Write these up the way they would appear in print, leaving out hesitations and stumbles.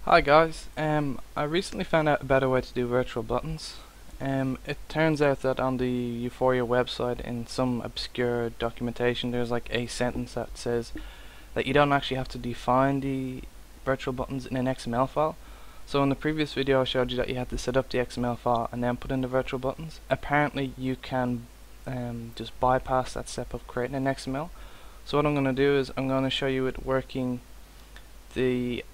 Hi guys, I recently found out a better way to do virtual buttons. It turns out that on the Vuforia website in some obscure documentation there's like a sentence that says that you don't actually have to define the virtual buttons in an XML file. So in the previous video I showed you that you had to set up the XML file and then put in the virtual buttons. Apparently you can just bypass that step of creating an XML. So what I'm going to do is I'm going to show you it working the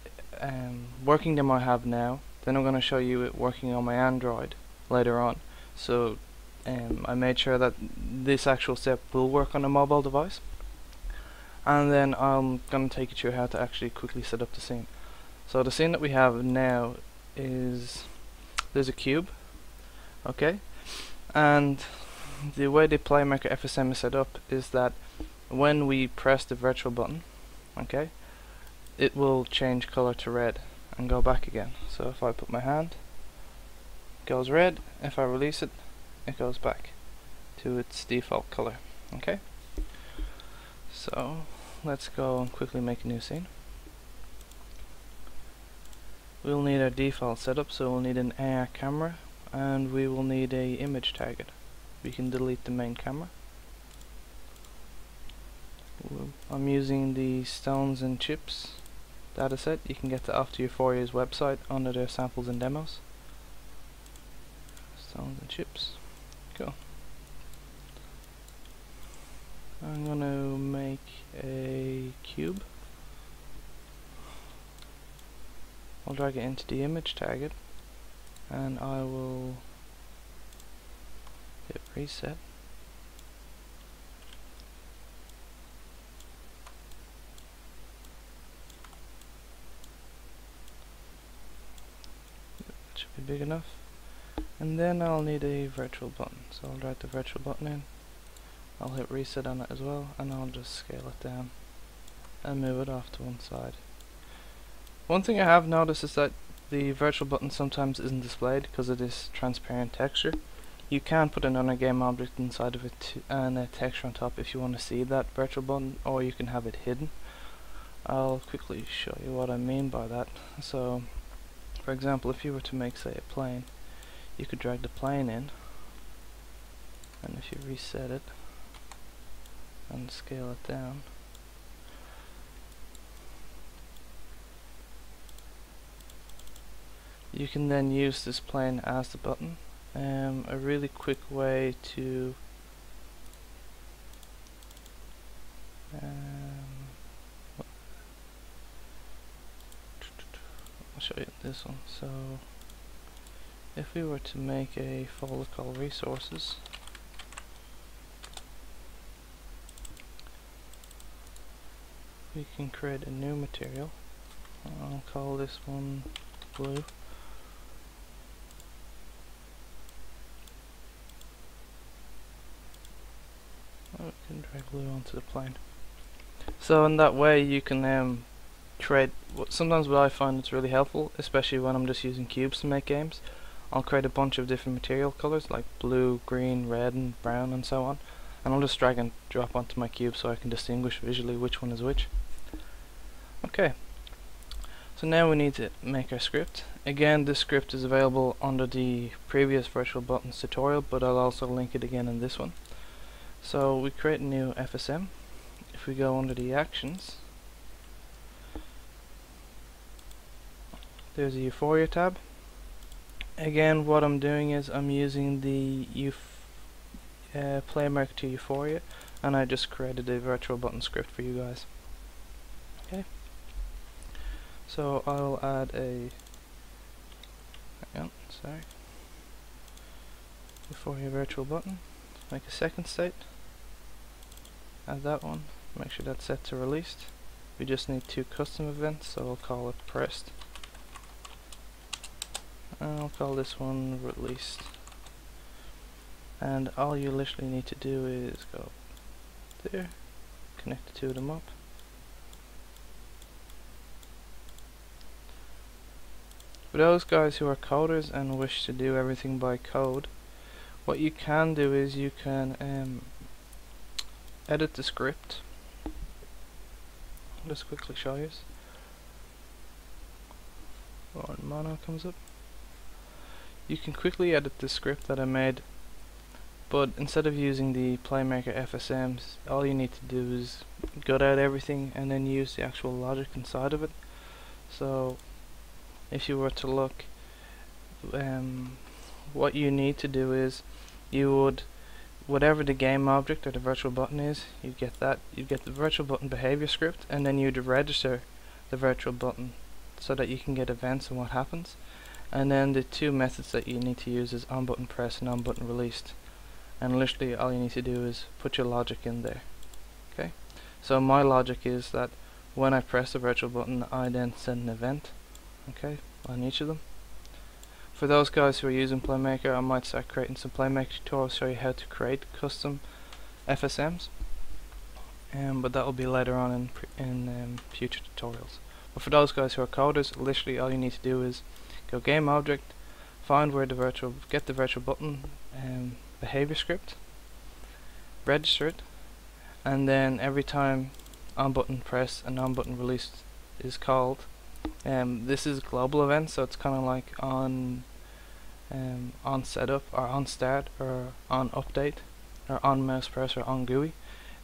working demo I have now, then I'm going to show you it working on my Android later on. So I made sure that this actual step will work on a mobile device, and then I'm going to take you through how to actually quickly set up the scene. So the scene that we have now is there's a cube, okay, and the way the Playmaker FSM is set up is that when we press the virtual button, okay, it will change color to red and go back again. So if I put my hand, it goes red. If I release it, it goes back to its default color. Okay, so let's go and quickly make a new scene. We'll need our default setup, so we'll need an AR camera and we will need a image target. We can delete the main camera. I'm using the stones and chips dataset. You can get that off to Vuforia's website under their samples and demos. Stones and chips. Cool. I'm gonna make a cube. I'll drag it into the image target and I will hit reset. Should be big enough, and then I'll need a virtual button, so I'll drag the virtual button in, I'll hit reset on it as well, and I'll just scale it down and move it off to one side. One thing I have noticed is that the virtual button sometimes isn't displayed because of this transparent texture. You can put another game object inside of it and a texture on top if you want to see that virtual button, or you can have it hidden. I'll quickly show you what I mean by that. So for example, if you were to make, say, a plane, you could drag the plane in, and if you reset it and scale it down, you can then use this plane as the button. A really quick way to I'll show you this one. So if we were to make a folder called resources, we can create a new material. I'll call this one blue. We can drag blue onto the plane. So in that way you can create, sometimes what I find it's really helpful, especially when I'm just using cubes to make games, I'll create a bunch of different material colors like blue, green, red and brown and so on, and I'll just drag and drop onto my cube so I can distinguish visually which one is which. Okay, so now we need to make our script. Again, this script is available under the previous virtual buttons tutorial, but I'll also link it again in this one. So we create a new FSM. If we go under the actions, there's a Vuforia tab. Again, what I'm doing is I'm using the Playmaker to Vuforia, and I just created a virtual button script for you guys. Okay, so I'll add a Vuforia virtual button, make a second state, add that one, make sure that's set to released. We just need two custom events, so I'll call it pressed. I'll call this one released, and all you literally need to do is go there, connect the two of them up, for those guys who are coders and wish to do everything by code, what you can do is you can edit the script. I'll just quickly show you. or mono comes up. You can quickly edit the script that I made, but instead of using the Playmaker FSMs, all you need to do is gut out everything and then use the actual logic inside of it. So if you were to look, what you need to do is you would, whatever the game object or the virtual button is, you'd get the virtual button behavior script, and then you'd register the virtual button so that you can get events and what happens. And then the two methods that you need to use is on button press and on button released. And literally all you need to do is put your logic in there. Okay, so my logic is that when I press the virtual button, I then send an event, okay, on each of them. For those guys who are using Playmaker, I might start creating some Playmaker tutorials, show you how to create custom FSMs, but that will be later on in future tutorials. But for those guys who are coders, literally all you need to do is go game object, find where get the virtual button behavior script, register it, and then every time on button press and on button release is called, this is global event, so it's kind of like on setup or on start or on update or on mouse press or on GUI.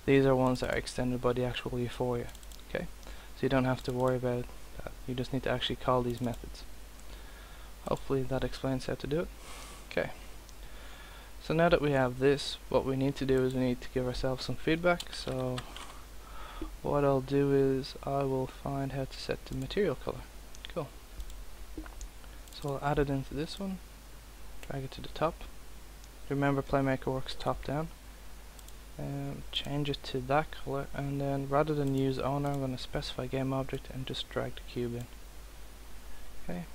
These are ones that are extended by the actual Vuforia. Okay, so you don't have to worry about that. You just need to actually call these methods. Hopefully that explains how to do it. Okay, so now that we have this, what we need to do is we need to give ourselves some feedback. So what I'll do is I will find how to set the material color. Cool. So I'll add it into this one, drag it to the top. Remember, Playmaker works top down. Change it to that color, and then rather than use owner, I'm going to specify game object and just drag the cube in. Okay.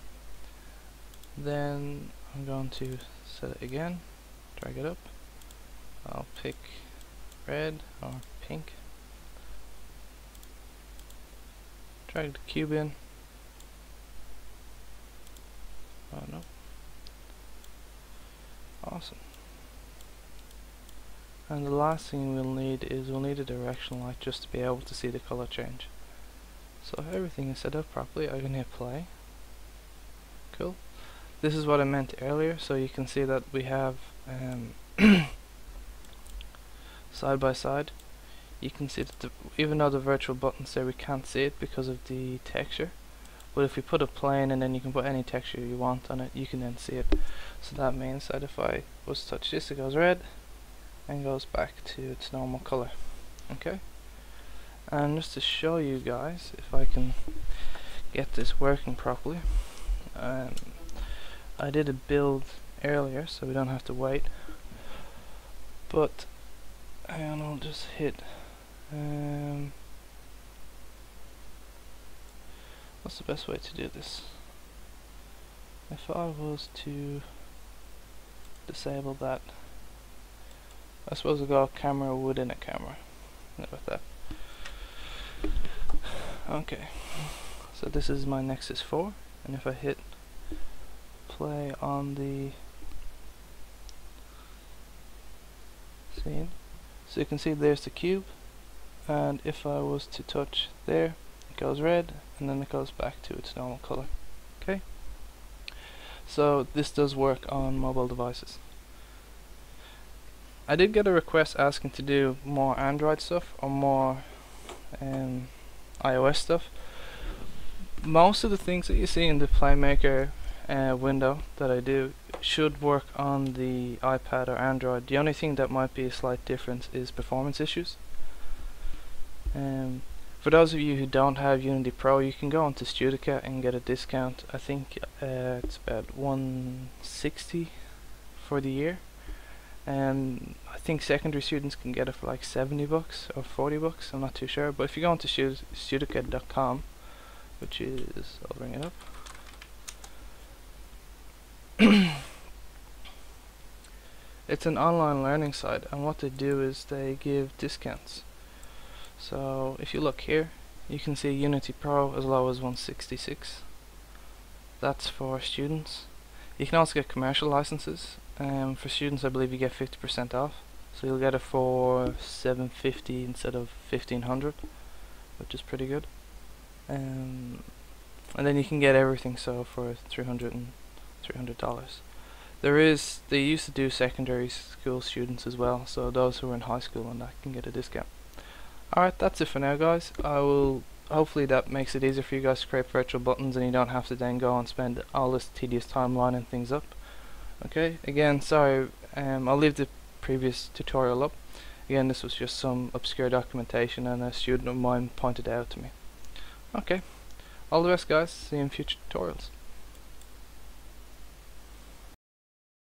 Then I'm going to set it again, drag it up. I'll pick red or pink. Drag the cube in. Oh no. Awesome. And the last thing we'll need is we'll need a directional light just to be able to see the color change. So if everything is set up properly, I can hit play. Cool. This is what I meant earlier, so you can see that we have side by side. You can see that even though the virtual buttons there, we can't see it because of the texture, but if we put a plane and then you can put any texture you want on it, you can then see it. So that means that if I was to touch this, it goes red and goes back to its normal color. Okay, and just to show you guys if I can get this working properly, I did a build earlier so we don't have to wait, but and I'll just hit what's the best way to do this? If I was to disable that, I suppose I'll go camera within a camera. How about that? Okay, so this is my Nexus 4, and if I hit play on the scene, so you can see there's the cube, and if I was to touch there, it goes red and then it goes back to its normal color. Okay, so this does work on mobile devices. I did get a request asking to do more Android stuff or more iOS stuff. Most of the things that you see in the Playmaker window that I do should work on the iPad or Android. The only thing that might be a slight difference is performance issues. For those of you who don't have Unity Pro, you can go onto Studica and get a discount. I think it's about $160 for the year, and I think secondary students can get it for like $70 or $40. I'm not too sure, but if you go onto Studica.com, which is, I'll bring it up. It's an online learning site, and what they do is they give discounts. So if you look here, you can see Unity Pro as low as $166. That's for students. You can also get commercial licenses. For students, I believe you get 50% off, so you'll get it for $750 instead of $1,500, which is pretty good. and then you can get everything so for $300. They used to do secondary school students as well, so those who are in high school and that can get a discount. Alright, that's it for now, guys. Hopefully that makes it easier for you guys to create virtual buttons and you don't have to then go and spend all this tedious time lining things up. Okay, again, sorry, I'll leave the previous tutorial up. Again, this was just some obscure documentation and a student of mine pointed it out to me. Okay, all the best, guys. See you in future tutorials.